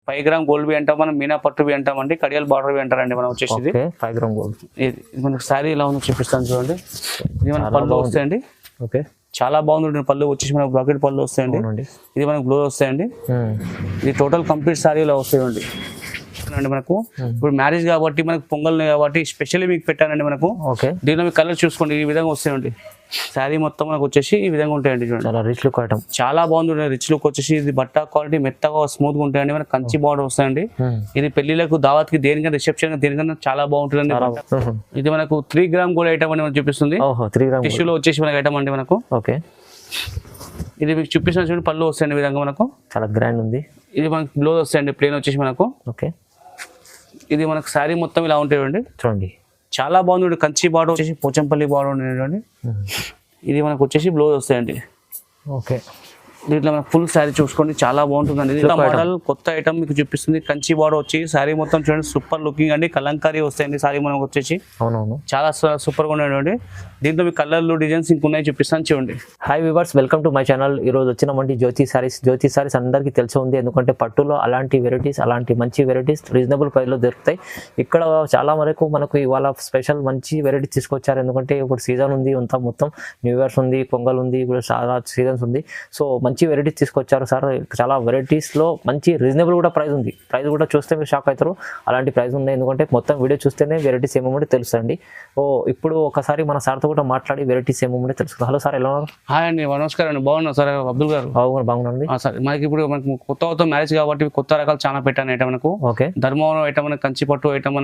5 gram gold B అంటాం, మనం మీనా పట్టు బి అంటామండి, కడియాల్ బార్డర్ బి అంటారండి మనం వచ్చేసి. ఇది 5 గ్రామ్ గోల్డ్. ఇది మనకి శారీ ఎలా ఉందో చూపిస్తాను చూడండి. ఇది మన పళ్ళు వస్తాయండి. ఓకే, చాలా బాగుంది. పళ్ళు వచ్చేసి మనకు బ్రాకెట్ పళ్ళు వస్తాయండి. ఇది మనకు బ్లౌజ్ వస్తాయండి. ఇది టోటల్ కంప్లీట్ శారీ ఇలా వస్తాయండి మనకు. ఇప్పుడు మ్యారేజ్ కాబట్టి మనకు పొంగల్ కాబట్టి స్పెషల్లీ మీకు పెట్టానండి మనకు. ఓకే, దీనిలో మీకు కలర్ చూసుకోండి, ఈ విధంగా వస్తాయండి. శారీ మొత్తం మనకు వచ్చేసి ఈ విధంగా ఉంటాయండి. చూడండి, చాలా రిచ్ లుక్ ఐటమ్, చాలా బాగుంది. రిచ్ లుక్ వచ్చేసి ఇది బట్ట క్వాలిటీ మెత్తగా స్మూత్ గా ఉంటాయండి. మనకు కంచి బార్డర్ వస్తాయండి. ఇది పెళ్లిలకు దావత్ కి దేనికైనా రిసెప్షన్ దేనికైనా చాలా బాగుంటుందండి. ఇది మనకు 3 గ్రామ్ గోల్డ్ ఐటమ్ అని మనకు చూపిస్తుంది. టిష్యూలో వచ్చేసి మనకు ఐటమ్ అండి మనకు. ఓకే, ఇది మీకు చూపిస్తున్న చూడండి, పళ్ళు వస్తాయండి విధంగా మనకు. చాలా గ్రాండ్ ఉంది. ఇది మనకు బ్లౌజ్ వస్తాయండి ప్లేన్ వచ్చేసి మనకు. ఓకే, ఇది మనకు శారీ మొత్తం ఇలా ఉంటాయండి. చూడండి, చాలా బాగుంది. కంచి బార్డర్ వచ్చేసి పోచంపల్లి బార్డర్ ఉండేది. ఇది మనకు వచ్చేసి బ్లౌజ్ వస్తాయండి. ఓకే, దీంట్లో మనకు ఫుల్ శారీ చూసుకోండి, చాలా బాగుంటుందండి. ఇది మోడల్ కొత్త ఐటమ్ మీకు చూపిస్తుంది. కంచి బార్డర్ వచ్చి శారీ మొత్తం చూడండి, సూపర్ లుకింగ్ అండి. కలంకారీ వస్తాయండి శారీ మనకు వచ్చేసి. అవునవును, చాలా సూపర్ గా ఉన్నాయండి. దీంట్లో మీ కలర్లు డిజైన్స్ ఇంకున్నాయి, చూపిస్తాను చూడండి. Hi viewers, welcome to my channel. ఈ రోజు వచ్చినామంటే జ్యోతి సారీస్ అందరికీ తెలిసి ఉంది. ఎందుకంటే పట్టులో అలాంటి వెరైటీస్, అలాంటి మంచి వెరైటీస్ రీజనబుల్ ప్రైస్ లో దొరుకుతాయి. ఇక్కడ చాలా వరకు మనకు ఇవాళ స్పెషల్ మంచి వెరైటీస్ తీసుకొచ్చారు. ఎందుకంటే ఇప్పుడు సీజన్ ఉంది, అంతా మొత్తం న్యూ ఇయర్స్ ఉంది, పొంగల్ ఉంది, ఇప్పుడు చాలా సీజన్స్ ఉంది. సో మంచి వెరైటీస్ తీసుకొచ్చారు సార్. చాలా వెరైటీస్ లో మంచి రీజనబుల్ కూడా ప్రైస్ ఉంది. ప్రైస్ కూడా చూస్తే మీరు షాక్ అవుతారు, అలాంటి ప్రైస్ ఉన్నాయి. ఎందుకంటే మొత్తం వీడియో చూస్తేనే వెరైటీస్ ఏమో తెలుస్తుంది. ఇప్పుడు ఒకసారి మన సార్తో కూడా మాట్లాడి వెరైటీస్ ఏమో తెలుస్తుంది. హలో సార్, ఎలా ఉన్నారు? హాయ్ అండి, నమస్కారం అండి. బాగున్నా సార్ అబ్దుల్ గారు? బాగున్నాండి సార్. మనకి ఇప్పుడు మనకు కొత్త మ్యారేజ్ కాబట్టి కొత్త రకాలు చాలా పెట్టాను ఐటమ్ మనకు. ఓకే, ధర్మవరం ఐటమ్, మనకు కంచి పట్టు ఐటమ్,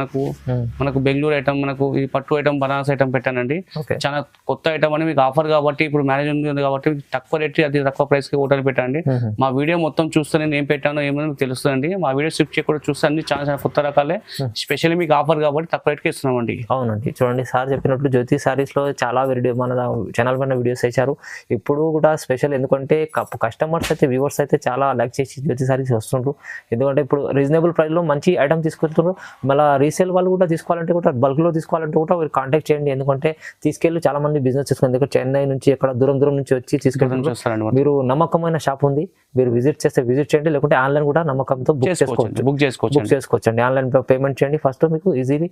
మనకు బెంగళూరు ఐటమ్, మనకు ఈ పట్టు ఐటమ్, బనారస్ ఐటమ్ పెట్టానండి. చాలా కొత్త ఐటమ్ అని మీకు ఆఫర్ కాబట్టి, ఇప్పుడు మ్యారేజ్ ఉంది కాబట్టి తక్కువ రేట్, అది తక్కువ ప్రైస్ కి హోటల్ పెట్టండి. మా వీడియో మొత్తం చూస్తే నేను ఏం పెట్టానో ఏమో మీకు తెలుస్తుందండి. మా వీడియో స్కిప్ చేయకుండా చూస్తే అన్ని చాలా కొత్త రకాలే, స్పెషల్లీ మీకు ఆఫర్ కాబట్టి తక్కువ రేట్కి ఇస్తున్నామండి. అవునండి, చూడండి సార్ చెప్పినట్లు జ్యోతి సారీస్ లో చాలా మన ఛానల్ పైన వీడియోస్ వేశారు. ఇప్పుడు కూడా స్పెషల్, ఎందుకంటే కస్టమర్స్ అయితే, వ్యూవర్స్ అయితే చాలా లైక్ చేసి జ్యోతి సారీస్ వస్తుండ్రు. ఎందుకంటే ఇప్పుడు రీజనబుల్ ప్రైస్ లో మంచి ఐటమ్ తీసుకెళ్తున్నారు. మళ్ళీ రీసేల్ వాళ్ళు కూడా తీసుకోవాలంటే కూడా, బల్క్ లో తీసుకోవాలంటే కూడా మీరు కాంటాక్ట్ చేయండి. ఎందుకంటే తీసుకెళ్ళి చాలా మంది బిజినెస్ చేసుకుంటారు. చెన్నై నుంచి, ఎక్కడ దూరం నుంచి వచ్చి తీసుకెళ్తారు. మీరు నమ్మకమైన షాప్ ఉంది, మీరు విజిట్ చేయండి. లేకుంటే ఆన్లైన్ కూడా నమ్మకంతో బుక్ చేసుకోవచ్చండి. ఆన్లైన్ పేమెంట్ చేయండి. ఫస్ట్ మీకు ఈజీలీ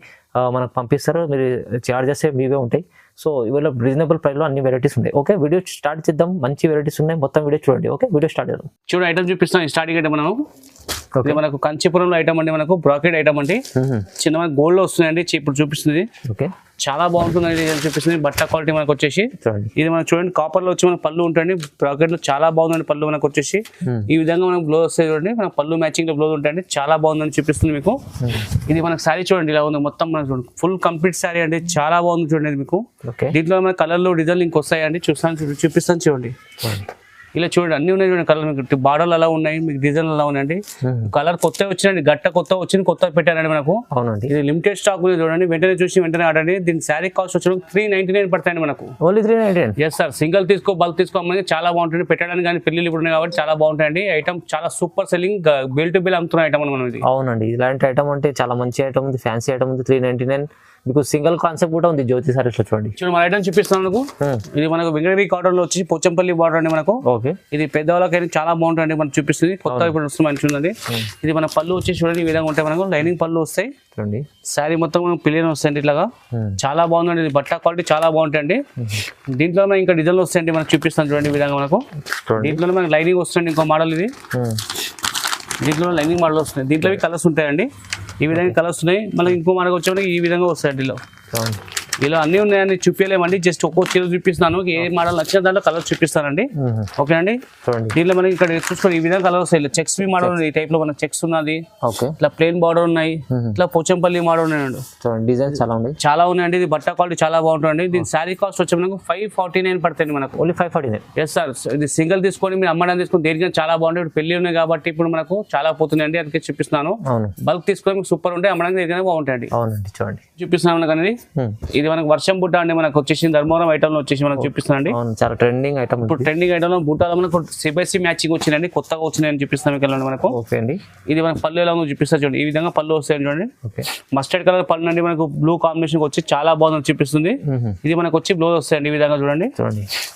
మనకు పంపిస్తారు. మీరు చార్జెస్ మీవే ఉంటాయి. సో ఇవాళ రీజనబుల్ ప్రైస్ లో అన్ని వెరైటీస్ ఉన్నాయి. ఓకే, వీడియో స్టార్ట్ చేద్దాం. మంచి వెరైటీస్ ఉన్నాయి, మొత్తం వీడియో చూడండి. ఓకే, వీడియో స్టార్ట్ చేద్దాం. చూడండి, ఐటమ్ చూపిస్తాను స్టార్టింగ్ అయితే మనం. మనకు కంచిపురంలో ఐటమ్ అండి, మనకు బ్రాకెట్ ఐటమ్ అండి. చిన్న మనకు గోల్డ్ లో వస్తున్నాయండి. ఇప్పుడు చూపిస్తుంది. ఓకే, చాలా బాగుంటుందండి. చూపిస్తుంది బట్ట క్వాలిటీ మనకు వచ్చేసి. ఇది మనకు చూడండి, కాపర్ లో వచ్చి మనకు పళ్ళు ఉంటుంది. బ్రాకెట్ లో చాలా బాగుందండి పళ్ళు మనకు వచ్చేసి. ఈ విధంగా మనకు బ్లౌజ్ వస్తాయి చూడండి. మనకు పళ్ళు మ్యాచింగ్ లో బ్లౌజ్ ఉంటాయండి. చాలా బాగుందని చూపిస్తుంది మీకు. ఇది మనకు శారీ చూడండి ఇలా ఉంది మొత్తం. మనకు చూడండి ఫుల్ కంప్లీట్ శారీ అండి, చాలా బాగుంది చూడండి మీకు. దీంట్లో మన కలర్లు డిజైన్లు ఇంకొస్తాయండి, చూపిస్తాను చూడండి. ఇలా చూడండి, అన్ని ఉన్నాయి చూడండి. కలర్ మీకు బార్డర్లు అలా ఉన్నాయి, మీకు డిజైన్లు అలా ఉన్నాయండి. కలర్ కొత్త వచ్చిందండి, కొత్త పెట్టారండి మనకు. అవునండి, ఇది లిమిటెడ్ స్టాక్ ఉంది చూడండి. వెంటనే ఆడండి. దీని శారీ కాస్ట్ వచ్చి 399 పడతాయండి మనకు. ఓన్లీ 399? Yes sir. సింగిల్ తీసుకో, బల్క్ తీసుకోమని చాలా బాగుంటుంది. పెట్టడానికి కానీ పెళ్లిళ్ళు ఇప్పుడు ఉన్నాయి కాబట్టి చాలా బాగుంటాయండి. ఐటమ్ చాలా super selling, bill to bill అమ్ముతున్న ఐటమ్ మనం ఇది. అవునండి, ఇలాంటి ఐటమ్ అంటే చాలా మంచి ఐటమ్ ఉంది, ఫ్యాన్సీ ఐటమ్ ఉంది. 399 మీకు సింగిల్ కాన్సెప్ట్ కూడా ఉంది జ్యోతి సారీస్ లో. చూడండి మన ఐటమ్ చూపిస్తాను మనకు. ఇది మనకు వెంకటగిరి కాటన్ లో వచ్చి పోచంపల్లి బార్డర్ అండి మనకు. ఓకే, ఇది పెద్దవాళ్ళకైనా చాలా బాగుంటుంది. మనకు చూపిస్తుంది కొత్త ఇప్పుడు వస్తుంది మంచిది. ఇది మన పళ్ళు వచ్చి చూడండి ఈ విధంగా ఉంటాయి. మనకు లైనింగ్ పళ్ళు వస్తాయి. చూడండి శారీ మొత్తం మనకు ప్లేన్ వస్తాయండి ఇట్లాగా. చాలా బాగుందండి. ఇది బట్ట క్వాలిటీ చాలా బాగుంటాయండి. దీంట్లో ఇంకా డిజైన్లు వస్తాయండి మనకు చూపిస్తాను చూడండి ఈ విధంగా మనకు. దీంట్లో మనకు లైనింగ్ వస్తుంది. ఇంకో మోడల్ ఇది. దీంట్లో లైనింగ్ మోడల్ వస్తుంది. దీంట్లో కలర్స్ ఉంటాయండి. ఈ విధంగా కలర్స్ ఉన్నాయి. మళ్ళీ ఇంకో మనకు వచ్చే ఈ విధంగా వస్తాయండి. ఇలా అన్ని ఉన్నాయని చూపించలేమండి, జస్ట్ ఒక్కో చీర చూపిస్తున్నాను. ఏ మోడల్ నచ్చిన దాంట్లో కలర్ చూపిస్తానండి. ఓకేనండి, దీంట్లో మనకి ఇక్కడ చూసుకొని ఈ విధంగా కలర్ వస్తాయి. చెక్స్ మోడల్ ఉంది, ఈ టైప్ లో మనకి చెక్స్ ఉన్నది. ఇట్లా ప్లేన్ బార్డర్ ఉన్నాయి, ఇట్లా పోచంపల్లి మోడల్ ఉన్నాయండి. డిజైన్ చాలా ఉన్నాయండి. ఇది బట్ట క్వాలిటీ చాలా బాగుంటుంది. దీని శారీ కాస్ట్ వచ్చి మనకు 549 పడుతుంది మనకు. ఓన్లీ 549? Yes sir. ఇది సింగిల్ తీసుకొని మీరు అమ్మడానికి తీసుకొని దేనికైనా చాలా బాగుంటుంది. ఇప్పుడు పెళ్లి ఉన్నాయి కాబట్టి ఇప్పుడు మనకు చాలా పోతున్నాయండి, అందుకే చూపిస్తున్నాను. బల్క్ తీసుకొని మీకు సూపర్ ఉంటాయి, అమ్మడానికి దేనికైనా బాగుంటాయండి. అవునండి, చూడండి చూపిస్తున్నాను. కానీ ఇది మనకు వర్షం బుట్ట అండి, మనకు వచ్చేసి ధర్మవరం ఐటమ్ లో వచ్చేసి మనకు చూపిస్తానండి. చాలా ట్రెండింగ్ ఐటమ్. ఇప్పుడు ట్రెండింగ్ ఐటమ్ లో బుట్టాలో మనకు సిబిఎస్సి మ్యాచింగ్ వచ్చిందండి, కొత్తగా వచ్చినాయని చూపిస్తాను మీకు మనకు. ఓకే అండి. ఇది మనకు పళ్ళు ఎలా ఉందో చూపిస్తా చూడండి. ఈ విధంగా పళ్ళు వస్తాయి చూడండి. మస్టర్డ్ కలర్ పళ్ళు అండి, మనకు బ్లూ కాంబినేషన్ వచ్చి చాలా బాగుంది చూపిస్తుంది. ఇది మనకు వచ్చి బ్లౌజ్ వస్తాయండి ఈ విధంగా చూడండి.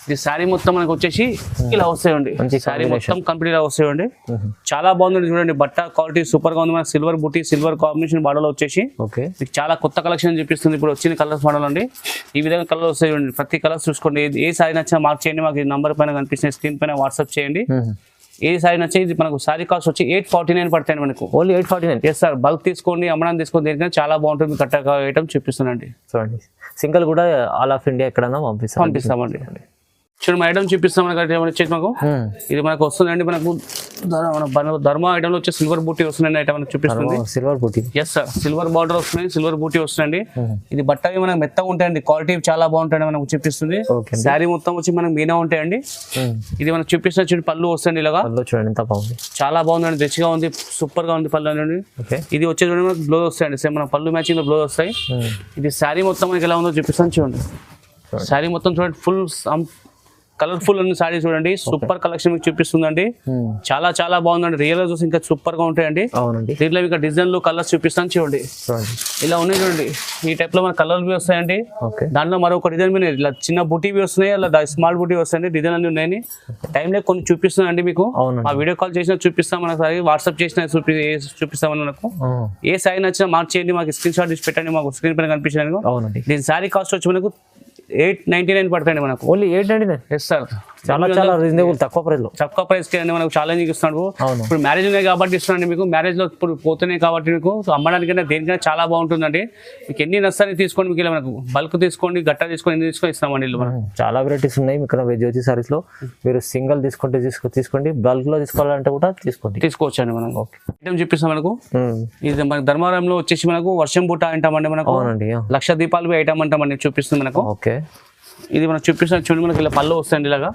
ఇది శారీ మొత్తం మనకు వచ్చేసి ఇలా వస్తాయండి, శారీ మొత్తం కంప్లీట్ ఇలా వస్తాయండి. చాలా బాగుంది చూడండి, బట్ట క్వాలిటీ సూపర్ గా ఉంది. మనకు సిల్వర్ బుట్టి సిల్వర్ కాంబినేషన్ బాడలో వచ్చేసి చాలా కొత్త కలెక్షన్ చూపిస్తుంది. ఇప్పుడు వచ్చిన కలర్స్ మోడల్ అండి, ఈ విధంగా కలర్ వస్తాయి చూడండి. ప్రతి కలర్స్ చూసుకోండి, ఏ సారీ నచ్చినా మార్క్ చేయండి, మాకు ఈ నంబర్ పైన కనిపిస్తున్న స్క్రీన్ పైన వాట్సాప్ చేయండి. ఏ సారీ నచ్చి ఇది మనకు సారీ కాస్ట్ వచ్చి 849 పడతాయి మనకు. ఓన్లీ 849. ఎస్ సార్, బల్క్ తీసుకోండి, అమ్మడానికి తీసుకోండి, దేనికైనా చాలా బాగుంటుంది. కట్ట ఐటమ్ చూపిస్తున్నాండి. చూడండి, సింగిల్ కూడా ఆల్ ఆఫ్ ఇండియా ఎక్కడైనా పంపిస్తామండి. చూడండి మా ఐటమ్ చూపిస్తాం వచ్చేసి మాకు. ఇది మనకు వస్తుందండి, మనకు ధర్మ ఐటమ్ లో వచ్చి సిల్వర్ బూటీ వస్తుందండి. ఐటమ్ మనకు చూపిస్తుంది సిల్వర్ బూటీ. ఎస్ సార్, సిల్వర్ బార్డర్ వస్తుంది, సిల్వర్ బూటీ వస్తుందండి. ఇది బట్టవి మనకు మెత్తగా ఉంటాయండి, క్వాలిటీ చాలా బాగుంటాయండి మనకు చూపిస్తుంది. శారీ మొత్తం వచ్చి మనకు మీనా ఉంటాయండి. ఇది మనకు చూపిస్తున్న చూడండి, పళ్ళు వస్తుంది ఇలాగా. చూడండి ఎంత బాగుంది, చాలా బాగుందండి, రిచ్గా ఉంది, సూపర్ గా ఉంది పళ్ళు అండి. ఇది వచ్చే చూడండి మనకు బ్లౌజ్ వస్తాయండి, సేమ్ మన పళ్ళు మ్యాచింగ్ లో బ్లౌజ్ వస్తాయి. ఇది శారీ మొత్తం మనకి ఎలా ఉందో చూపిస్తాను చూడండి. శారీ మొత్తం చూడండి, ఫుల్ కలర్ఫుల్ ఉన్న సారీ చూడండి, సూపర్ కలెక్షన్ మీకు చూపిస్తుందండి. చాలా చాలా బాగుందండి, రియల్ గా చూసి ఇంకా సూపర్ గా ఉంటాయండి. దీంట్లో మీకు డిజైన్లు కలర్స్ చూపిస్తాను చూడండి, ఇలా ఉన్నాయి చూడండి. ఈ టైప్ లో మన కలర్లు వస్తాయండి. దాంట్లో మరొక డిజైన్ మీద ఇలా చిన్న బూటీ వస్తున్నాయి, అలా స్మాల్ బూటీ వస్తాయండి. డిజైన్ అన్ని ఉన్నాయని టైంలో కొన్ని చూపిస్తున్నాయండి మీకు. ఆ వీడియో కాల్ చేసినా చూపిస్తాం, మనకి వాట్సాప్ చేసినా చూపిస్తామని మనకు. ఏ సారీ నచ్చినా మార్క్ చేయండి, మాకు స్క్రీన్ షాట్ తీసి పెట్టండి, మాకు స్క్రీన్ పైన కనిపించడానికి. దీని సారీ కాస్ట్ వచ్చి మనకు 899 పడతాయండి మనకు. ఓన్లీ 899. ఎస్ సార్, చాలా చాలా రీజనబుల్, తక్కువ ప్రైస్ కి మనకు ఛాలెంజ్ ఇస్తున్నాడు. ఇప్పుడు మ్యారేజ్ ఉన్నాయి కాబట్టి ఇస్తున్నాండి మీకు. మ్యారేజ్ లో ఇప్పుడు పోతున్నాయి కాబట్టి మీకు అమ్మడానికైనా దేనికైనా చాలా బాగుంటుందండి. మీకు ఎన్ని నస్తాన్ని తీసుకోండి, మీకు ఇలా మనకు బల్క్ తీసుకోండి, గట్ట తీసుకొని ఎన్ని తీసుకొని ఇస్తామండి. చాలా వెరైటీస్ ఉన్నాయి మీకు జ్యోతి సారీస్ లో. మీరు సింగిల్ తీసుకోండి, బల్క్ లో తీసుకోవాలంటే కూడా తీసుకోవచ్చు అండి. మనం ఐటమ్ చూపిస్తాం మనకు. ఇది మనకు ధర్మవరంలో వచ్చేసి మనకు వర్షం బూట అంటామండి మనకు. లక్ష దీపాలు ఐటమ్ అంటామండి చూపిస్తుంది మనకు. ఇది మనం చూపిస్తున్న చూడండి, మనకి ఇలా పళ్ళు వస్తాయండి ఇలాగా.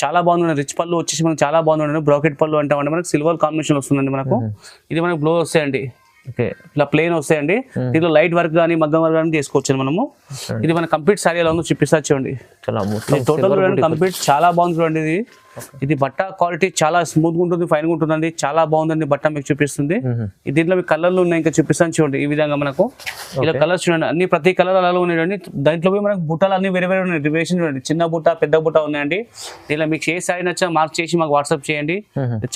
చాలా బాగుంది, రిచ్ పళ్ళు వచ్చేసి మనకు చాలా బాగుంది. బ్రాకెట్ పళ్ళు అంటామండి మనకు, సిల్వర్ కాంబినేషన్ వస్తుందండి మనకు. ఇది మనకు బ్లౌజ్ వస్తాయండి, ఇలా ప్లేన్ వస్తాయండి. దీంట్లో లైట్ వర్క్ కానీ మగ్గం వర్క్ కానీ చేసుకోవచ్చు మనము. ఇది మన కంప్లీట్ సారీ ఎలా ఉందో చూపిస్తా చూడండి. టోటల్ కంప్లీట్ చాలా బాగుంది చూడండి. ఇది బట్ట క్వాలిటీ చాలా స్మూత్ గా ఉంటుంది, ఫైన్ గా ఉంటుందండి. చాలా బాగుందండి బట్ట మీకు చూపిస్తుంది. దీంట్లో మీకు కలర్లు ఉన్నాయి, ఇంకా చూపిస్తాను చూడండి. ఈ విధంగా మనకు ఇలా కలర్స్ చూడండి, అన్ని ప్రతి కలర్ అలా ఉన్నాయండి. దాంట్లో మనకు బుట్టలు అన్ని వేరే వేరే ఉన్నాయి, రివేషన్ చూడండి, చిన్న బుట్ట పెద్ద బుట్ట ఉన్నాయండి. దీనిలో మీకు ఏ సారీ నచ్చా మార్క్ చేసి మాకు వాట్సాప్ చేయండి,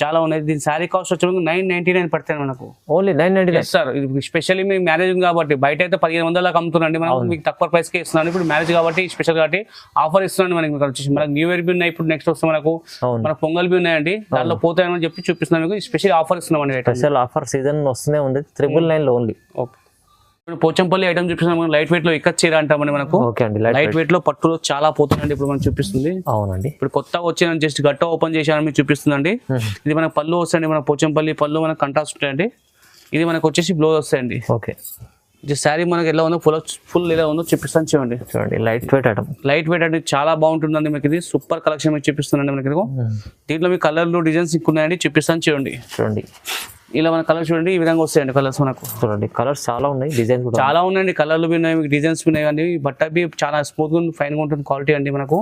చాలా ఉన్నాయి. దీని సారీ కాస్ట్ వచ్చి 999 పడతాయి మనకు. Only 999 sir. ఇది స్పెషల్లీ మీ మ్యారేజ్ కాబట్టి బయట అయితే 1500 అమ్ముతున్నాండి, మనం మీకు తక్కువ ప్రైస్ కి ఇస్తున్నాను. ఇప్పుడు మ్యారేజ్ కాబట్టి స్పెషల్ కాబట్టి ఆఫర్ ఇస్తున్నాను మనకి. వచ్చేసి మనకు న్యూ ఇయర్ బి ఉన్నాయి, ఇప్పుడు నెక్స్ట్ వస్తే మనకు పొంగల్ బి ఉన్నాయండి, దాంట్లో పోతాయని చెప్పి చూపిస్తున్నాను మీకు. స్పెషల్ ఆఫర్ ఇస్తున్నాం, స్పెషల్ ఆఫర్ సీజన్ వస్తూనే ఉంది. 999 లో ఓన్లీ. ఇప్పుడు పోచంపల్లి ఐటమ్ చూపిస్తున్నాం, లైట్ వెయిట్ లో ఇక్కత్ చీర అంటామండి మనకు. లైట్ వెయిట్ లో పట్టులో చాలా పోతుందండి ఇప్పుడు మనకు చూపిస్తుంది. అవునండి, ఇప్పుడు కొత్తగా వచ్చిన జస్ట్ గట్ట ఓపెన్ చేశాను మీకు చూపిస్తుందండి. ఇది మనకు పళ్ళు వస్తాయండి, మన పోచంపల్లి పళ్ళు మనకు కంట్రాస్ట్ ఉంటాయండి. ఇది మనకు వచ్చేసి బ్లౌజ్ వస్తాయండి. ఓకే, శారీ మనకి ఎలా ఉందో ఫుల్ ఎలా ఉందో చూపిస్తాను చూడండి. Light weight item, light weight అంటే చాలా బాగుంటుందండి మీకు. ఇది సూపర్ కలెక్షన్ మీకు చూపిస్తుందండి మనకి. దీంట్లో మీకు కలర్లు డిజైన్స్ ఉన్నాయండి, చూపిస్తాను చూడండి. ఇలా మన కలర్స్ చూడండి, ఈ విధంగా వస్తాయండి కలర్స్ మనకు. చూడండి కలర్స్ చాలా ఉన్నాయి, డిజైన్స్ చాలా ఉన్నాయండి, కలర్లు ఉన్నాయి, మీకు డిజైన్స్ ఉన్నాయి. కానీ బట్ట బి చాలా స్మూత్ గా ఫైన్ గా ఉంటుంది క్వాలిటీ అండి మనకు.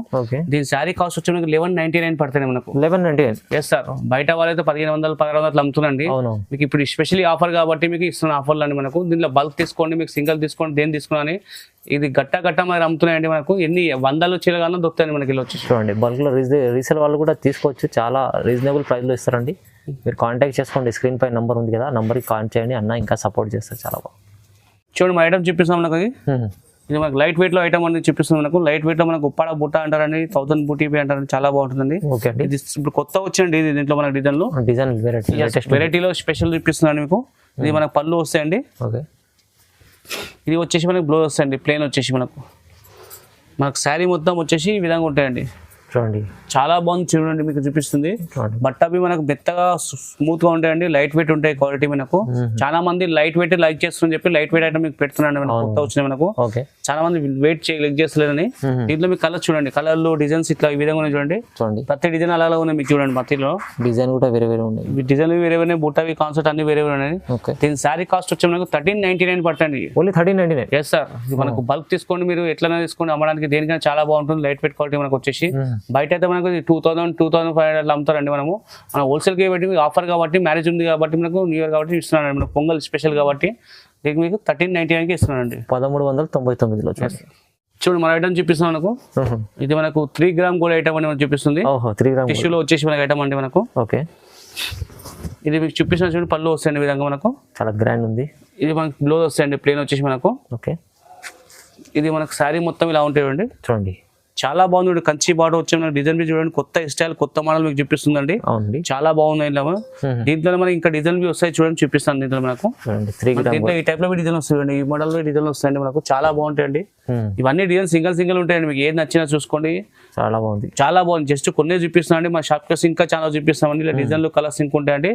దీని శారీ కాస్ట్ వచ్చి మనకు 1199 పడుతుంది మనకు. 1199. ఎస్ సార్, బయట వాళ్ళైతే 1500 1600 అమ్ముతుందండి. మీకు ఇప్పుడు స్పెషల్లీ ఆఫర్ కాబట్టి మీకు ఇస్తున్న ఆఫర్లు అండి మనకు. దీనిలో బల్క్ తీసుకోండి, మీకు సింగిల్ తీసుకోండి, దేని తీసుకుని ఇది గట్ట మరి అమ్ముతున్నాయండి మనకు. ఎన్ని వందలు చీరగానో దొరుకుతాయండి మనకి. ఇలా వచ్చి చూడండి, బల్క్ లో రీసేల్ వాళ్ళు కూడా తీసుకోవచ్చు, చాలా రీజనబుల్ ప్రైస్ లో ఇస్తారండి. మీరు కాంటాక్ట్ చేసుకోండి, స్క్రీన్ పై నంబర్ ఉంది కదా, నంబర్కి కాంటాక్ట్ చేయండి, అన్న ఇంకా సపోర్ట్ చేస్తారు. చాలా బాగా చూడండి, మా ఐటమ్ చూపిస్తాం మనకు. ఇది మనకు లైట్ వెయిట్ లో ఐటమ్ అనేది చూపిస్తుంది మనకు. లైట్ వెయిట్ లో మనకు ఉప్పాడ బుట్ట అంటారండి, 1000 బూటీ అంటారండి, చాలా బాగుంటుందండి. ఇది ఇప్పుడు కొత్త వచ్చింది, ఇది దీంట్లో మనకు డిజైన్ వెరైటీలో స్పెషల్ చూపిస్తున్నాను మీకు. ఇది మనకు పళ్ళు వస్తాయండి. ఇది వచ్చేసి మనకు బ్లౌజ్ వస్తాయండి, ప్లేన్ వచ్చేసి మనకు శారీ మొత్తం వచ్చేసి ఈ విధంగా ఉంటాయండి. చూడండి చాలా బాగుంది చూడండి, మీకు చూపిస్తుంది. బట్ట అవి మనకు మెత్తగా స్మూత్ గా ఉంటాయండి, లైట్ వెయిట్ ఉంటాయి క్వాలిటీ. మనకు చాలా మంది లైట్ వెయిట్ లైక్ చేస్తుందని చెప్పి లైట్ వెయిట్ ఐటమ్ మీకు పెడుతున్నాండి. మనకు కొత్త వచ్చినాయి మనకు. చాలా మంది వెయిట్ లైక్ చేస్తలేరని. దీంట్లో మీకు కలర్ చూడండి, కలర్లు డిజైన్స్ ఇట్లా ఈ విధంగా ఉన్నాయి చూడండి. ప్రతి డిజైన్ అలా ఉన్నాయి మీకు చూడండి. మధ్యలో డిజైన్ కూడా వేరే వేరే ఉన్నాయి, డిజైన్ వేరే వేరే, బుట్టవి కాన్సెప్ట్ అన్ని వేరే వేరే ఉన్నాయి. దీని శారీ కాస్ట్ వచ్చి మనకు 1399 పడుతుంది. ఓన్లీ 1399. Yes sir. మనకు బల్క్ తీసుకోండి, మీరు ఎట్లా తీసుకోండి, అమ్మడానికి దేనికైనా చాలా బాగుంటుంది. లైట్ వెయిట్ క్వాలిటీ మనకు వచ్చేసి బయట అయితే మనకు 2000-2500 అట్లా అమ్ముతారండి. మనం హోల్సేల్ కాబట్టి ఆఫర్ కాబట్టి, మ్యారేజ్ ఉంది కాబట్టి, మనకు న్యూ ఇయర్ కాబట్టి ఇస్తున్నానండి. మనకు పొంగల్ స్పెషల్ కాబట్టి దీనికి మీకు 1399కి ఇస్తున్నానండి. 1399లో చూడండి మన ఐటమ్ చూపిస్తున్నాం మనకు. ఇది మనకు 3 గ్రామ్ గోల్డ్ ఐటమ్ అని మనకు చూపిస్తుంది. 3 గ్రామ్ టిష్యూలో వచ్చేసి మనకు ఐటమ్ అండి మనకు. ఓకే, ఇది మీకు చూపిస్తున్న చూడండి, పళ్ళు వస్తాయండి విధంగా మనకు. చాలా గ్రాండ్ ఉంది. ఇది మనకు బ్లౌజ్ వస్తాయండి ప్లేన్ వచ్చేసి మనకు. ఓకే, ఇది మనకు శారీ మొత్తం ఇలా ఉంటాయండి. చూడండి చాలా బాగుంది. కంచి బార్డర్ వచ్చే డిజైన్ బి చూడండి, కొత్త స్టైల్ కొత్త మోడల్ మీకు చూపిస్తుందండి. చాలా బాగుంది. దీంట్లో మనకి ఇంకా డిజైన్ బి వస్తాయి చూడండి, చూపిస్తాను. దీంట్లో మనకు దీంట్లో ఈ టైప్ లో డిజైన్ వస్తాయండి, ఈ మోడల్ లో డిజైన్ వస్తాయండి మనకు. చాలా బాగుంటాయండి. ఇవన్నీ డిజైన్ సింగిల్ ఉంటాయండి, మీకు ఏది నచ్చినా చూసుకోండి. చాలా బాగుంది, చాలా బాగుంది. జస్ట్ కొన్ని చూపిస్తున్నాండి, మా షాప్ కేసు ఇంకా చాలా చూపిస్తామండి. ఇలా డిజైన్లు కలర్స్ ఇంకా ఉంటాయండి.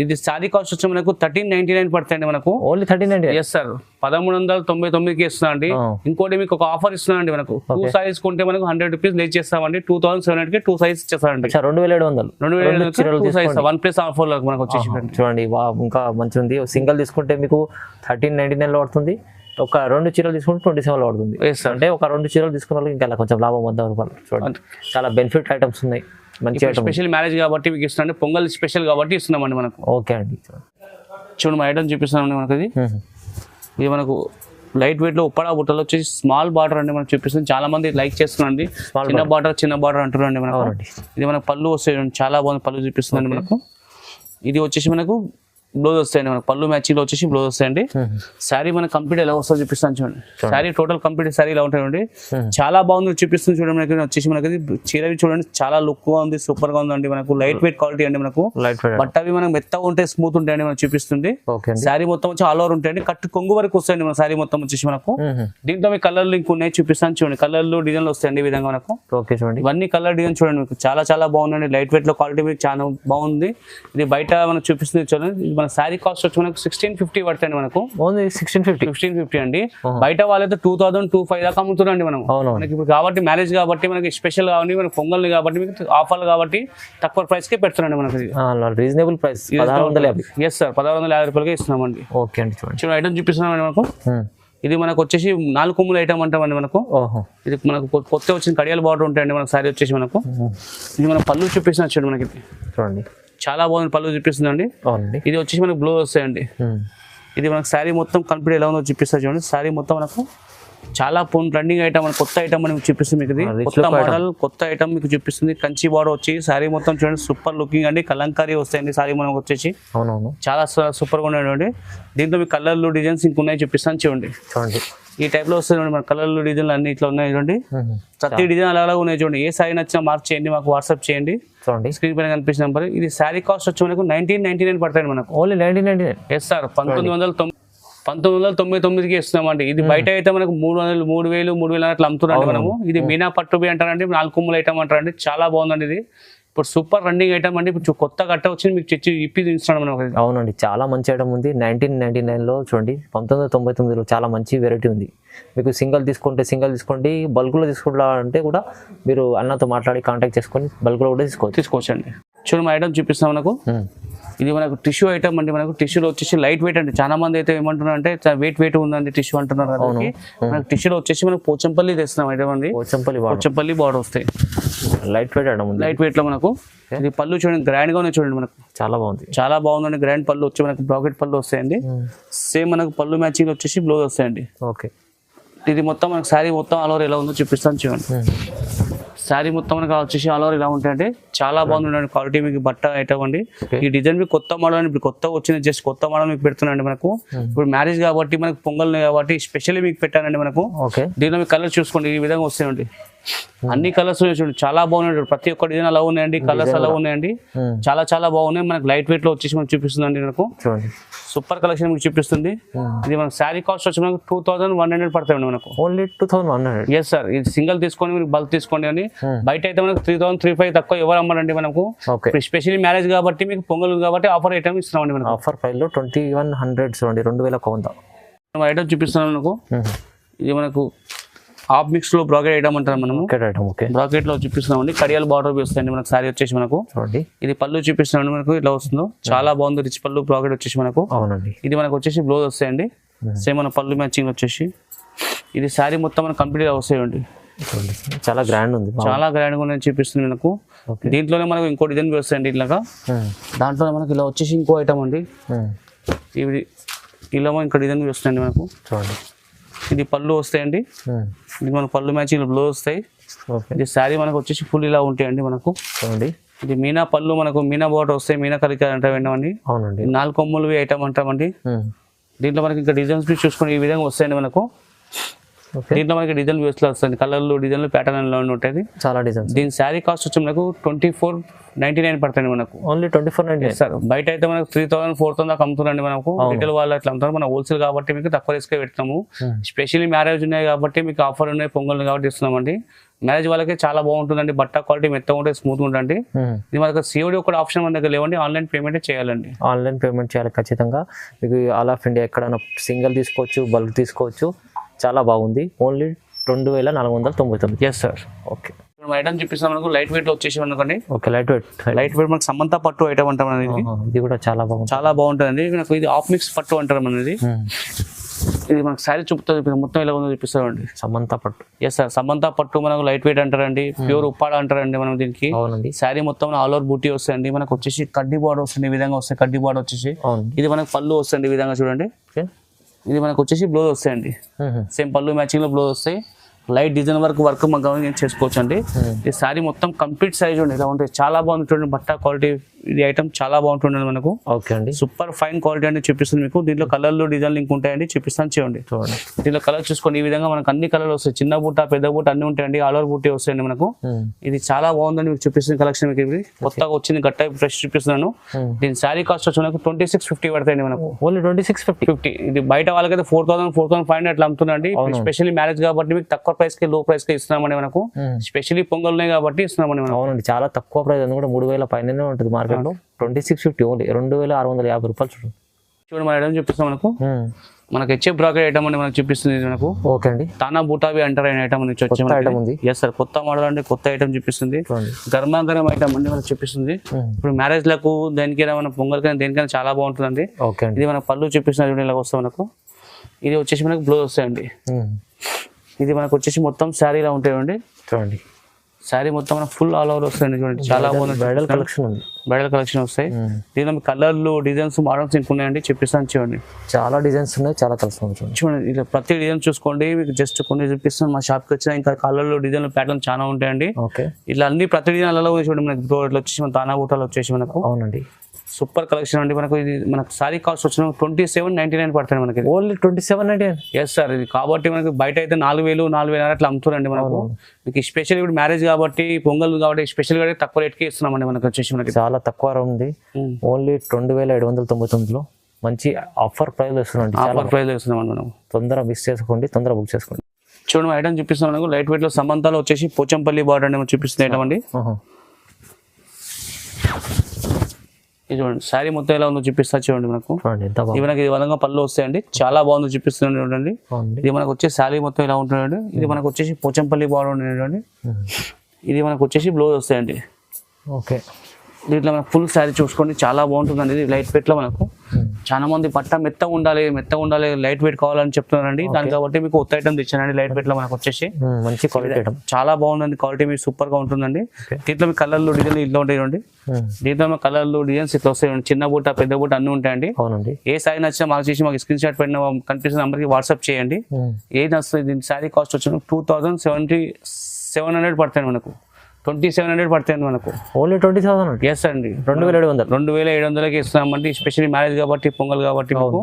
ఇది సారీ కాస్ట్ వచ్చి మనకు 1399 పడతాయండి మనకు. ఓన్లీ 1399. ఎస్ సార్, 1399కి ఇస్తున్నా అండి. ఇంకోటి మీకు ఒక ఆఫర్ ఇస్తున్నా అండి. మనకు 2 సారీస్ కొంటే మనకు 100 రూపీస్ లేట్ చేస్తామండి. 2700 కి 2 సారీస్ ఇచ్చేస్తారండి. 2700 1+ ఆఫర్ మనకు వచ్చేసి చూడండి. ఇంకా మంచిగా ఉంది. సింగిల్ తీసుకుంటే మీకు 1399 లో పడుతుంది. ఒక 2 చీరలు తీసుకుంటే 27 లో పడుతుంది. అంటే ఒక 2 చీరలు తీసుకున్న వాళ్ళకి ఇంకా కొంచెం లాభం 100 రూపాయలు. చూడండి చాలా బెనిఫిట్ ఐటమ్స్ ఉన్నాయి, మంచి ఐటమ్. స్పెషల్ మ్యారేజ్ కాబట్టి మీకు ఇస్తున్నాండి, పొంగల్ స్పెషల్ కాబట్టి ఇస్తున్నామండి మనకు. ఓకే అండి, చూడండి మా ఐటమ్ చూపిస్తున్నామండి మనకు. ఇది మనకు లైట్ వెయిట్ లో ఉప్పడా బుట్టలు వచ్చేసి స్మాల్ బార్డర్ అండి మనకు చూపిస్తుంది. చాలా మంది లైక్ చేస్తున్నాండి, చిన్న బార్డర్ అంటున్నారండి మనకు. ఇది మనకు పళ్ళు వస్తాయి, చాలా బాగుంది పళ్ళు చూపిస్తుందండి మనకు. ఇది వచ్చేసి మనకు బ్లౌజ్ వస్తాయండి మనకు. పళ్ళు మ్యాచింగ్ లో వచ్చేసి బ్లౌజ్ వస్తాయండి. శారీ మనకు కంప్లీట్ ఎలా వస్తుందో చూపిస్తాను చూడండి. శారీ టోటల్ కంప్లీట్ శారీ ఇలా ఉంటాయండి. చాలా బాగుంది చూపిస్తుంది చూడండి. మనకి వచ్చేసి మనకి చీరవి చూడండి, చాలా లుక్ గా ఉంది, సూపర్ గా ఉందండి. మనకు లైట్ వెయిట్ క్వాలిటీ అండి మనకు. బట్ అవి మనకు మెత్తగా ఉంటాయి, స్మూత్ ఉంటాయండి మనకు చూపిస్తుంది. శారీ మొత్తం వచ్చి ఆల్ ఓవర్ ఉంటాయండి, కట్టు కొంగు వరకు వస్తాయండి మన శారీ మొత్తం వచ్చేసి మనకు. దీంట్లో మీ కలర్లు ఇంక ఉన్నాయి, చూపిస్తాను చూడండి. కలర్లు డిజైన్లు వస్తాయండి ఈ విధంగా మనకు. ఇవన్నీ కలర్ డిజైన్ చూడండి, మీకు చాలా చాలా బాగుందండి. లైట్ వెయిట్ లో క్వాలిటీ మీకు చాలా బాగుంది. ఇది బయట మనకు చూపిస్తుంది చూడండి. మన శారీ కాస్ట్ వచ్చి మనకు 1650 పడుతుంది మనకు. 1650 అండి. బయట వాళ్ళైతే 2000-2500 దాకా అమ్ముతున్నాండి మనం. మనకి ఇప్పుడు కాబట్టి మ్యారేజ్ కాబట్టి మనకి స్పెషల్ కాబట్టి మనకి పొంగల్ కాబట్టి మీకు ఆఫర్లు కాబట్టి తక్కువ ప్రైస్ కే పెడుతున్నాండి మనకి. Reasonable price 1650. ఎస్ సార్, 1650 రూపాయలకే ఇస్తున్నామండి. ఓకే అండి, చూడండి ఐటమ్ చూపిస్తున్నామండి మనకు. ఇది మనకు వచ్చేసి 4 కొమ్ముల ఐటమ్ అంటామండి మనకు. ఇది మనకు కొత్త వచ్చిన కడియాల బార్డర్ ఉంటాయండి మనకు. సారీ వచ్చేసి మనకు ఇది మన పళ్ళు చూపిస్తున్నా చూడండి మనకి. చూడండి చాలా బాగుంది పళ్ళు చూపిస్తుందండి. ఇది వచ్చేసి మనకు బ్లౌజ్ వస్తాయండి. ఇది మనకు శారీ మొత్తం కంప్లీట్ ఎలా ఉందో చూపిస్తా చూడండి. శారీ మొత్తం మనకు చాలా ట్రెండింగ్ ఐటమ్, కొత్త ఐటమ్ అని చూపిస్తుంది మీకు. ఇది కొత్త మోడల్ కొత్త ఐటమ్ మీకు చూపిస్తుంది. కంచి బార్డర్ వచ్చి శారీ మొత్తం చూడండి, సూపర్ లుకింగ్ అండి. కలంకారీ వస్తాయండి శారీ మనకు వచ్చేసి. చాలా సూపర్ గా ఉన్నాయండి. దీంట్లో మీకు కలర్లు డిజైన్స్ ఇంకున్నాయి, చూపిస్తాను చూడండి. ఈ టైప్ లో వస్తుంది మన కలర్లు డిజైన్లు అన్ని ఇట్లా ఉన్నాయి చూడండి. ప్రతి డిజైన్ అలా ఉన్నాయి చూడండి. ఏ సారీ నచ్చినా మార్క్ చేయండి, మాకు వాట్సాప్ చేయండి. స్క్రీన్ పైన కనిపించిన నెంబర్. ఇది శారీ కాస్ట్ వచ్చి మనకు 1999 పడతాయి మనకు. ఓన్లీ 1999. ఎస్ సార్, 1999కి ఇస్తున్నామండి. ఇది బయట అయితే మనకు 300, 3000, 3000 అట్లా అమ్ముతున్నాండి మనము. ఇది మీనా పట్టుబి అంటారండి, 4 కొమ్ముల ఐటమ్ అంటారండి. చాలా బాగుందండి. ఇది ఇప్పుడు సూపర్ రన్నింగ్ ఐటమ్ అండి. ఇప్పుడు కొత్త కట్ట వచ్చింది మీకు ఇప్పి ఇస్తున్నాం మనం. అవునండి, చాలా మంచి ఐటమ్ ఉంది. 1999లో చూడండి. 1999లో చాలా మంచి వెరైటీ ఉంది. మీకు సింగిల్ తీసుకోండి, బల్క్లో తీసుకుంటే కూడా మీరు అన్నతో మాట్లాడి కాంటాక్ట్ చేసుకొని బల్క్లో కూడా తీసుకోవచ్చు అండి. చూడండి మా ఐటమ్ చూపిస్తాం మనకు. ఇది మనకు టిష్యూ ఐటమ్ అండి. మనకు టిష్యూలో వచ్చేసి లైట్ వెయిట్ అండి. చాలా మంది అయితే ఏమంటున్నారు అంటే వెయిట్ ఉందండి టిష్యూ అంటున్నారు కదా. మనకు టిష్యూలో వచ్చేసి మనకు పోచంపల్లి తెస్తున్నాం ఐటమ్ అండి. పోచంపల్లి బార్డర్ వస్తాయి, light weight item. Light weight లో మనకు ఇది పళ్ళు చూడండి, గ్రాండ్ గా చూడండి. మనకు చాలా బాగుందండి. గ్రాండ్ పళ్ళు వచ్చి మనకు బ్రాకెట్ పళ్ళు వస్తాయండి. సేమ్ మనకు పళ్ళు మ్యాచింగ్ వచ్చేసి బ్లౌజ్ వస్తాయండి. ఓకే, ఇది మొత్తం మనకు శారీ మొత్తం ఆల్ ఓవర్ ఎలా ఉందో చూపిస్తాను చూడండి. శారీ మొత్తం మనకు వచ్చేసి ఆల్ ఓవర్ ఇలా ఉంటాయంటే చాలా బాగుంది క్వాలిటీ మీకు బట్ట ఐటమ్ అండి. ఈ డిజైన్ మీకు కొత్త మోడల్ అని ఇప్పుడు కొత్తగా వచ్చిన జస్ట్ కొత్త మోడల్ మీకు పెడుతున్నాండి మనకు. ఇప్పుడు మ్యారేజ్ కాబట్టి మనకు పొంగల్ కాబట్టి స్పెషల్లీ మీకు పెట్టానండి మనకు. దీనిలో మీకు కలర్ చూసుకోండి ఈ విధంగా వస్తాయండి. అన్ని కలర్స్ చూడండి చాలా బాగున్నాయి. ప్రతి ఒక్క డిజైన్ అలా ఉన్నాయండి, కలర్స్ అలా ఉన్నాయండి. చాలా చాలా బాగున్నాయి. మనకు లైట్ వెయిట్ లో వచ్చేసి మనకు చూపిస్తుందండి మనకు. సూపర్ కలెక్షన్ మీకు చూపిస్తుంది. ఇది మనకు శారీ కాస్ట్ వచ్చి మనకు 2100 పడతాయండి మనకు. ఓన్లీ 2100. Yes sir. ఇది సింగిల్ తీసుకోండి మీరు బల్క్ తీసుకోండి అని. బయట అయితే మనకు 3000-3500 తక్కువ ఎవరు అమ్మారండి మనకు. స్పెషల్లీ మ్యారేజ్ కాబట్టి మీకు పొంగల్ కాబట్టి ఆఫర్ ఐటమ్ ఇస్తున్నామండి మనకు. ఆఫర్ ప్రైస్ లో 2100 చూడండి, 2100 ఐటమ్ చూపిస్తున్నాం మనకు. ఇది మనకు హాఫ్ మిక్స్ లో బ్రాకెట్ ఐటమ్ అంటారు మనము. బ్రాకెట్ లో చూపిస్తున్నామండి. కడియాల బార్డర్ వస్తాయండి మనకు. సారీ వచ్చేసి మనకు ఇది పళ్ళు చూపిస్తున్నాం మనకు. ఇట్లా వస్తుందో చాలా బాగుంది. రిచ్ పళ్ళు బ్రాకెట్ వచ్చేసి మనకు. అవునండి. ఇది మనకు వచ్చేసి బ్లౌజ్ వస్తాయండి. సేమ్ మన పళ్ళు మ్యాచింగ్ వచ్చేసి ఇది శారీ మొత్తం మనకు కంప్లీట్ వస్తాయండి. చాలా గ్రాండ్ ఉంది, చాలా గ్రాండ్ గా చూపిస్తుంది మనకు. దీంట్లోనే మనకు ఇంకో డిజైన్ వస్తాయండి ఇట్లాగా. దాంట్లో మనకి ఇలా వచ్చేసి ఇంకో ఐటమ్ అండి. ఇది ఇలా ఇంకో డిజైన్ వస్తాయండి మనకు. చూడండి ఇది పళ్ళు వస్తాయండి. ఇది మన పళ్ళు మ్యాచింగ్ బ్లౌజ్ వస్తాయి. ఇది శారీ మనకు వచ్చేసి ఫుల్ ఇలా ఉంటాయండి మనకు. చూడండి ఇది మీనా పళ్ళు మనకు మీనా బోర్డర్ వస్తాయి. మీనా కలికారు అంటామండి. అవునండి. 4 కొమ్ములు ఐటమ్ అంటామండి. దీంట్లో మనకి ఇంకా డిజైన్స్ చూసుకుని ఈ విధంగా వస్తాయండి మనకు. దీంట్లో మనకి డిజైన్ వేస్ట్ లో వస్తుంది. కలర్లు డిజైన్లు ప్యాటర్న్ లో ఉంటాయి. చాలా డిజైన్స్. దీని శారీ కాస్ట్ వచ్చి మనకు 2499 పడుతుంది మనకు. Only 2499 sir. బయట అయితే మనకు 3000-4000 దాకా అమ్ముతున్నాండి మనకు. రిటైల్ వాళ్ళు అట్లా అమ్ముతారు. మన హోల్సేల్ కాబట్టి మీకు తక్కువ రిస్క్ పెడతాము. స్పెషల్లీ మ్యారేజ్ ఉన్నాయి కాబట్టి మీకు ఆఫర్ ఉన్నాయి, పొంగల్ కాబట్టి ఇస్తున్నామండి. మ్యారేజ్ వాళ్ళకి చాలా బాగుంటుందండి. బట్ట క్వాలిటీ మెత్తగా ఉంటుంది, స్మూత్ ఉంటుంది. ఇది మనకు సిఓడి ఒక ఆప్షన్ మన దగ్గర లేవండి. ఆన్లైన్ పేమెంట్ చేయాలండి. ఆన్లైన్ పేమెంట్ చేయాలి ఖచ్చితంగా. మీకు ఆల్ ఆఫ్ ఇండియా ఎక్కడైనా సింగిల్ తీసుకోవచ్చు, బల్క్ తీసుకోవచ్చు. చాలా బాగుంది. Only 2499. Yes sir. Okay item చూపిస్తాం మనకు. లైట్ వెయిట్ లో వచ్చేసి అనుకోండి. ఓకే లైట్ వెయిట్ మనకు సమంత పట్టు ఐటమ్ అంటాం అనేది. ఇది కూడా చాలా బాగుంది, చాలా బాగుంటుంది. నాకు ఇది హాఫ్ మిక్స్ పట్టు అంటారు అనేది. ఇది మనకు శారీ చూపుతుంది మొత్తం ఇలా ఉందో చూపిస్తామండి. సమంత పట్టు. Yes sir. సమంత పట్టు మనకు లైట్ వెయిట్ అంటారండి. ప్యూర్ ఉప్పాడ అంటారండి మనం దీనికి. శారీ మొత్తం ఆల్ ఓవర్ బూటీ వస్తాయండి. మనకు వచ్చేసి కడ్డీ బార్డర్ వస్తుంది. ఈ విధంగా వస్తాయి కడ్డీ బార్డర్ వచ్చేసి. ఇది మనకు పళ్ళు వస్తుంది ఈ విధంగా చూడండి. ఇది మనకు వచ్చేసి బ్లౌజ్ వస్తాయండి. సేమ్ పళ్ళు మ్యాచింగ్ లో బ్లౌజ్ వస్తాయి. లైట్ డిజైన్ వర్క్ మనం చేసుకోవచ్చు అండి. ఈ శారీ మొత్తం కంప్లీట్ సైజ్ ఉండి ఇలా ఉంటుంది. చాలా బాగుంది చూడండి. బట్ట క్వాలిటీ ఇది ఐటమ్ చాలా బాగుంటుంది మనకు. ఓకే అండి. సూపర్ ఫైన్ క్వాలిటీ అని చూపిస్తుంది మీకు. దీంట్లో కలర్లు డిజైన్లు ఇంక ఉంటాయండి, చూపిస్తాను చూడండి. దీంట్లో కలర్ చూసుకోండి. ఈ విధంగా మనకు అన్ని కలర్లు వస్తాయి. చిన్న బూట పెద్ద బూట అన్ని ఉంటాయండి. ఆల్ ఓవర్ బూటీ వస్తాయండి మనకు. ఇది చాలా బాగుందండి మీకు చూపిస్తుంది కలెక్షన్. మీకు ఇది కొత్తగా వచ్చింది గట్ట ఫ్రెష్ చూపిస్తున్నాను. దీని శారీ కాస్ట్ వచ్చి మనకు 2650 పడతాయండి మనకు. ఓన్లీ 2650. ఇది బయట వాళ్ళకైతే 4000-4500 అట్లా అమ్ముతుందండి. స్పెషల్లీ మ్యారేజ్ కాబట్టి మీకు తక్కువ ప్రైస్ కి లో ప్రైస్ కి ఇస్తున్నామండి మనకు. స్పెషల్లీ పొంగల్ ఉన్నాయి కాబట్టి ఇస్తున్నామండి మనం. అవునండి. చాలా తక్కువ ప్రైస్ అని కూడా 3000 పైన ఉంటుంది మార్కెట్ లో. 2650 ఓన్లీ 2650 రూపాయలు. చూడండి మన ఐటమ్ చూపిస్తాం మనకు. మనకి హెచ్ఎఫ్ బ్రాకెట్ ఐటమ్ అని మనకు చూపిస్తుంది మనకు. ఓకే అండి. తానా బూటావి అంటారు ఐటమ్ నుంచి వచ్చి. Yes sir. కొత్త మోడల్ అండి, కొత్త ఐటమ్ చూపిస్తుంది. గర్మా గరం ఐటమ్ అండి మనకు చూపిస్తుంది. ఇప్పుడు మ్యారేజ్ లకు దేనికైనా మన పొంగల్కైనా దేనికైనా చాలా బాగుంటుందండి. ఇది మన పళ్ళు చూపిస్తుంది ఇలా వస్తాం మనకు. ఇది వచ్చేసి మనకు బ్లౌజ్ వస్తాయండి. ఇది మనకు వచ్చేసి మొత్తం శారీలా ఉంటాయండి. చూడండి శారీ మొత్తం మనకు ఫుల్ ఆల్ ఓవర్ వస్తాయండి. చూడండి చాలా బాగుంది. బ్రైడల్ కలెక్షన్ ఉంది. బ్రైడల్ కలెక్షన్ వస్తాయి. దీనిలో కలర్లు డిజైన్స్ మోడల్స్ ఇంకా ఉన్నాయండి, చెప్పిస్తాను చూడండి. చాలా డిజైన్స్ ఉన్నాయి, చాలా కలెక్షన్ చూడండి. ఇలా ప్రతి డిజైన్ చూసుకోండి. మీకు జస్ట్ కొన్ని చూపిస్తాను. మా షాప్కి వచ్చిన ఇంకా కలర్లు డిజైన్లు ప్యాటర్న్ చాలా ఉంటాయండి. ఇలా అన్ని ప్రతి డిజైన్ అలా చూడండి. మనకి ఇట్లా వచ్చేసి మన తానా బూటాలు వచ్చేసి మనకు. అవునండి. సూపర్ కలెక్షన్ అండి మనకు. ఇది మనకు సారీ కాస్ట్ వచ్చిన 2799 పడుతుంది మనకి. ఓన్లీ 2799. Yes sir. ఇది కాబట్టి మనకి బయట అయితే 4000-4500 అట్లా అమ్ముతారండి మనకు. మీకు స్పెషల్ ఇప్పుడు మ్యారేజ్ కాబట్టి పొంగల్ కాబట్టి స్పెషల్ గా తక్కువ రేట్ కి ఇస్తున్నామండి మనకు వచ్చేసి. మనకి చాలా తక్కువ ఉంది. ఓన్లీ 2799లో మంచి ఆఫర్ ప్రైస్ లో ఇస్తున్నాం. ఆఫర్ ప్రైస్ లో ఇస్తున్నాం మనం. తొందరగా మిస్ చేసుకోండి, తొందరగా బుక్ చేసుకోండి. చూడండి ఐటమ్ చూపిస్తున్నాం మనకు. లైట్ వెయిట్ లో సమంతాలో వచ్చేసి పోచంపల్లి బార్డర్ అని చూపిస్తుంది ఐటమ్ అండి. ఇది చూడండి శారీ మొత్తం ఎలా ఉందో చూపిస్తా చూడండి మనకు. ఇది మనకి ఇది వలంగా పళ్ళు వస్తాయండి. చాలా బాగుందో చూపిస్తుంది చూడండి. ఇది మనకు వచ్చే శారీ మొత్తం ఎలా ఉంటుందండి. ఇది మనకు వచ్చేసి పోచంపల్లి బార్డర్ ఉండేది. ఇది మనకు వచ్చేసి బ్లౌజ్ వస్తాయండి. ఓకే. దీంట్లో మనకు ఫుల్ శారీ చూసుకోండి. చాలా బాగుంటుందండి. ఇది లైట్ వెయిట్ లో మనకు. చాలా మంది పట్ట మెత్తగా ఉండాలి లైట్ వెయిట్ కావాలని చెప్తున్నారండి. దాని కాబట్టి మీకు కొత్త ఐటమ్ తెచ్చానండి లైట్ వెయిట్ లో మనకు వచ్చేసి. మంచి క్వాలిటీ ఐటమ్. చాలా బాగుందండి. క్వాలిటీ మీకు సూపర్ గా ఉంటుందండి. దీంట్లో మీ కలర్లు డిజైన్ ఇట్లా ఉంటాయండి. దీంట్లో కలర్లు డిజైన్స్ ఇట్లా వస్తాయండి. చిన్న బూట పెద్ద బూట అన్ని ఉంటాయండి. అవునండి. ఏ సారీ నచ్చినా మాకు చేసి మాకు స్క్రీన్ షాట్ పెట్టిన కనిపిస్తున్న నెంబర్ కి వాట్సాప్ చేయండి. ఏది నచ్చుతుంది. దీని శారీ కాస్ట్ వచ్చి 2700 పడతాయి మనకు. 2700 పడుతుంది మనకు. ఓన్లీ 20,000. ఎస్ అండి, 2,700. 2700కి ఇస్తున్నామండి. స్పెషల్లీ మ్యారేజ్ కాబట్టి, పొంగల్ కాబట్టి మీకు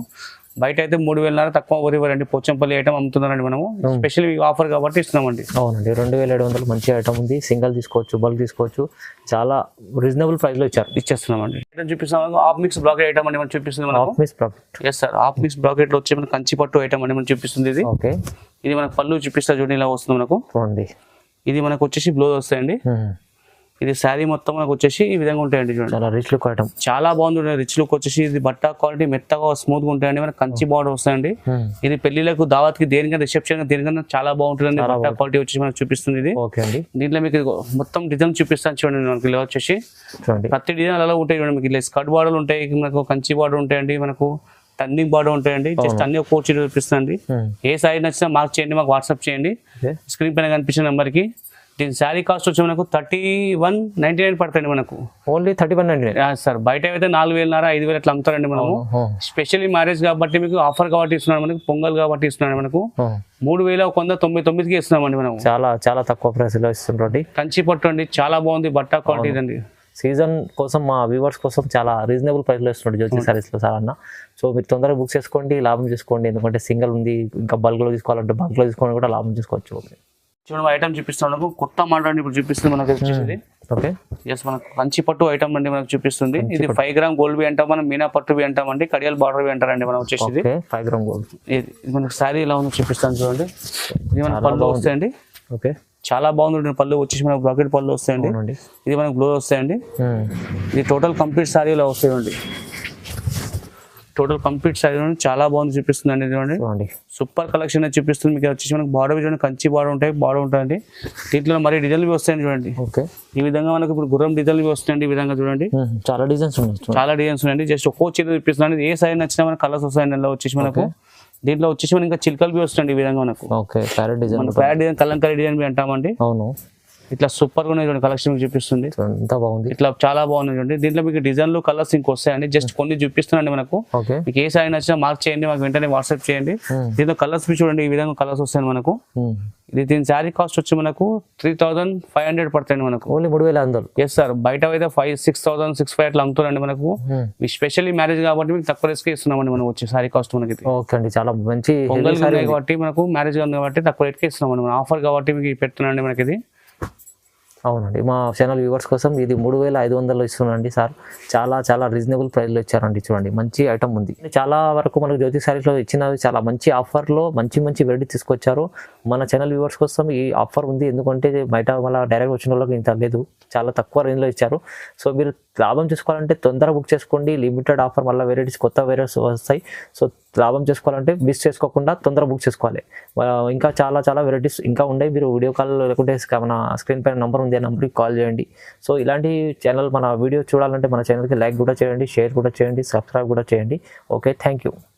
బయట అయితే 3,500 తక్కువ ఇవ్వరండి. పోచంపల్లి ఐటమ్ అమ్ముతున్నారండి మనము. స్పెషల్ ఆఫర్ కాబట్టి ఇస్తున్నామండి. అవునండి, 2,700 మంచి ఐటమ్ ఉంది. సింగిల్ తీసుకోవచ్చు, బల్క్ తీసుకోవచ్చు, చాలా రీజనబుల్ ప్రైస్ లో ఇచ్చేస్తున్నామండి. ఐటమ్ చూపిస్తాం, హాఫ్ మిక్స్ బ్రాకెట్ ఐటమ్ అని మనం చూపిస్తుంది మనకు. Half mix bracket. Yes sir, half mix bracket లో వచ్చి మనకు కంచి పట్టు ఐటమ్ అని మనం చూపిస్తుంది. ఇది ఓకే, ఇది మనకు పళ్ళు చూపిస్తా చూడండి, ఇలా వస్తుంది మనకు. చూడండి, ఇది మనకు వచ్చేసి బ్లౌజ్ వస్తాయండి. ఇది శారీ మొత్తం మనకు వచ్చేసి ఈ విధంగా ఉంటాయండి. చూడండి, చాలా రిచ్ లుక్ ఐటమ్, చాలా బాగుంది. రిచ్ లుక్ వచ్చేసి ఇది బట్ట క్వాలిటీ మెత్తగా స్మూత్ గా ఉంటాయండి. మనకి కంచి బార్డర్ వస్తాయండి. ఇది పెళ్లిలకు, దావత్ కి, దేనికైనా రిసెప్షన్ దేనికైనా చాలా బాగుంటుంది. బట్ట క్వాలిటీ వచ్చేసి మనకు చూపిస్తుంది. ఇది ఓకే అండి. దీంట్లో మీకు మొత్తం డిజైన్ చూపిస్తాను చూడండి. మనకి ఇలా వచ్చేసి ప్రతి డిజైన్ అలా ఉంటాయి చూడండి. మీకు ఇలా స్కర్ట్ బార్డర్లు ఉంటాయి, మనకు కంచి బార్డర్ ఉంటాయండి, మనకు టర్నింగ్ బార్డర్ ఉంటాయండి. జస్ట్ అన్ని ఒక కోచ్ చూపిస్తుంది. ఏ సైజ్ నచ్చినా మార్క్ చేయండి, మాకు వాట్సాప్ చేయండి. స్క్రీన్ పైన కనిపించిన నెంబర్ కి. దీని శారీ కాస్ట్ వచ్చి మనకు 3199 పడుతుంది మనకు. Only 3199 sir. బయట అయితే 4,500 5,000 అట్లా అమ్ముతారండి మనము. స్పెషల్లీ మ్యారేజ్ కాబట్టి మీకు ఆఫర్ కాబట్టి ఇస్తున్నాడు మనకు. పొంగల్ కాబట్టి ఇస్తున్నాడు మనకు. 3,199కి ఇస్తున్నామండి మనం. చాలా చాలా తక్కువ ప్రైస్ లో ఇస్తుండ్రండి. కంచి పట్టు అండి, చాలా బాగుంది బట్ట క్వాలిటీ అండి. సీజన్ కోసం మా వ్యూవర్స్ కోసం చాలా రీజనబుల్ ప్రైస్ లో ఇస్తున్నాడు జ్యోతి సారీస్ లో సార్ అన్న. సో మీరు తొందరగా బుక్ చేసుకోండి, లాభం చేసుకోండి. ఎందుకంటే సింగిల్ ఉంది, ఇంకా బల్క్ లో తీసుకోవాలంటే బల్క్ లో తీసుకోండి కూడా లాభం చేసుకోవచ్చు. చూడండి, ఐటమ్ చూపిస్తాను, కొత్త మోడల్ ఇప్పుడు చూపిస్తుంది మనకు వచ్చేసి. ఓకే, ఎస్, మనకు కంచి పట్టు ఐటమ్ అండి మనకు చూపిస్తుంది. ఇది 5 గ్రామ్ గోల్డ్ బి అంటాం మనం, మీనా పట్టు బి అంటాం అండి, కడియాల్ బార్డర్ బి అంటారండి మనం వచ్చేసి. 5 గ్రామ్ గోల్డ్. ఇది మనకు శారీ ఎలా ఉందో చూపిస్తాను చూడండి. ఇది మనకు పళ్ళు వస్తాయండి. ఓకే, చాలా బాగుంది. పళ్ళు వచ్చేసి మనకు బ్రాకెట్ పళ్ళు వస్తాయండి. ఇది మనకు బ్లౌజ్ వస్తాయండి. ఇది టోటల్ కంప్లీట్ శారీ ఇలా వస్తాయండి. టోటల్ కంప్లీట్ శారీ చాలా బాగుంది చూపిస్తుంది అండి. చూడండి, సూపర్ కలెక్షన్ చూపిస్తుంది. మీకు వచ్చేసి మనకు బార్డర్ చూడండి, కంచి బార్డర్ ఉంటాయి, బార్డర్ ఉంటాయండి. దీంట్లో మరి డిజైన్లు వస్తాయండి. చూడండి, ఓకే, ఈ విధంగా మనకు ఇప్పుడు గుర్రం డిజైన్లు వస్తాయండి. ఈ విధంగా చూడండి, చాలా డిజైన్స్ ఉన్నాయి, చాలా డిజైన్స్ ఉన్నాయండి. జస్ట్ ఒక్కో చీర చూపిస్తున్నాను. ఏ సైజ్ నచ్చినా మనకు కలర్స్ వస్తాయండి. అందులో వచ్చేసి మనకు దీంట్లో వచ్చేసి మనకి ఇంకా చిల్కలు వస్తాయండి. ఈ విధంగా మనకు parrot design, parrot design, Kalamkari design అంటామండి. అవును, ఇట్లా సూపర్ గా ఉన్నాయి కలెక్షన్ మీకు చూపిస్తుంది. ఎంత బాగుంది, ఇట్లా చాలా బాగున్నాయి చూడండి. దీంట్లో మీకు డిజైన్లు కలర్స్ ఇంక వస్తాయండి. జస్ట్ కొన్ని చూపిస్తున్నాండి మనకు. మీకు ఏ సారీ నచ్చినా మార్క్ చేయండి, మాకు వెంటనే వాట్సాప్ చేయండి. దీంట్లో కలర్స్ చూడండి, ఈ విధంగా కలర్స్ వస్తాయి మనకు. ఇది దీని శారీ కాస్ట్ వచ్చి మనకు 3,500 పడుతుంది మనకు. ఓన్లీ 3,500. ఎస్ సార్, బయట అయితే 6,000 6,500 అట్లా అమ్ముతారండి మనకు. మీ స్పెషల్లీ మ్యారేజ్ కాబట్టి మీకు తక్కువ రేట్కి ఇస్తున్నామండి మనం వచ్చే శారీ కాస్ట్ మనకి. ఓకే అండి, చాలా మంచి పొంగల్ కాబట్టి మనకు మ్యారేజ్ కాబట్టి తక్కువ రేట్కి ఇస్తున్నామండి మనం. ఆఫర్ కాబట్టి మీకు పెడుతున్నాండి మనకి ఇది. అవునండి, మా ఛానల్ వ్యూవర్స్ కోసం ఇది 3,500 ఇస్తున్నాండి సార్. చాలా చాలా రీజనబుల్ ప్రైస్లో ఇచ్చారండి. చూడండి, మంచి ఐటమ్ ఉంది. చాలా వరకు మనకు జ్యోతి సారీస్లో ఇచ్చినవి చాలా మంచి ఆఫర్లో మంచి మంచి వెరైటీ తీసుకొచ్చారు. మన ఛానల్ వ్యూవర్స్ కోసం ఈ ఆఫర్ ఉంది. ఎందుకంటే బయట మళ్ళీ డైరెక్ట్ వచ్చిన వాళ్ళకి ఇంత లేదు, చాలా తక్కువ రేంజ్లో ఇచ్చారు. సో మీరు లాభం చేసుకోవాలంటే తొందరగా బుక్ చేసుకోండి. లిమిటెడ్ ఆఫర్, మళ్ళీ వెరైటీస్ కొత్త వెరైటీస్ వస్తాయి. సో లాభం చేసుకోవాలంటే మిస్ చేసుకోకుండా తొందరగా బుక్ చేసుకోవాలి. ఇంకా చాలా చాలా వెరైటీస్ ఇంకా ఉన్నాయి. మీరు వీడియో కాల్ లేకుంటే మన స్క్రీన్ పైన నెంబర్ ఉంది, ఆ నెంబర్కి కాల్ చేయండి. సో ఇలాంటి ఛానల్ మన వీడియో చూడాలంటే మన ఛానల్కి లైక్ కూడా చేయండి, షేర్ కూడా చేయండి, సబ్స్క్రైబ్ కూడా చేయండి. Okay, thank you.